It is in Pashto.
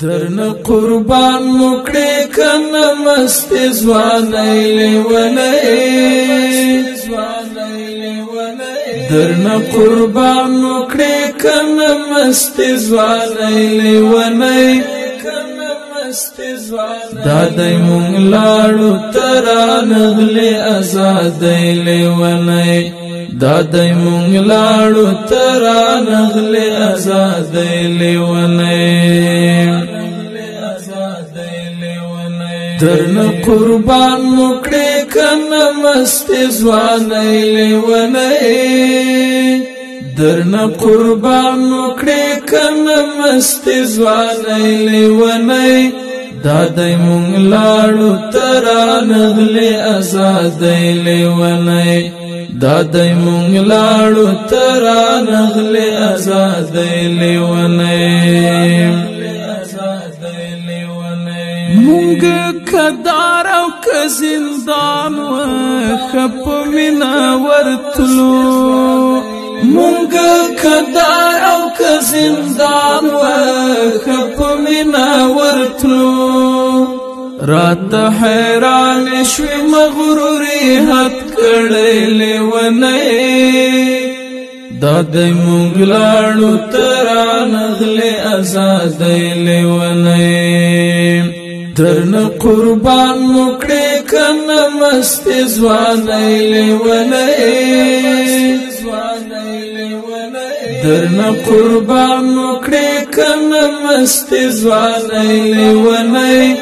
درن قربان مکڑی کن مست زوانی لیونی درن قربان مکڑی کن مست زوانی لیونی دادای مونگ لاړو ترانغلی آزادی لیونی دادای مونگ لاړو ترانغلی آزادی لیونی درن قربان مکڑی کن مست زوانی لیونی درن قربان مکڑی کن مست زوانی لیونی دادای مونگ لاړو ترانغلی آزادی لیونی دادای مونگ لاړو ترانغلی آزادی لیونی مونگ کدار او کزندان و خپ منا ورتلو مونگ کدار او کزندان و خپ منا ورتلو رات حیران شوی مغروری حد کڑی لیونی دادای مونگ لاړو ترانغلی آزادی لیونی درن قربان مکڑی کن مست زوانی لیونی درن قربان مکڑی کن مست زوانی لیونی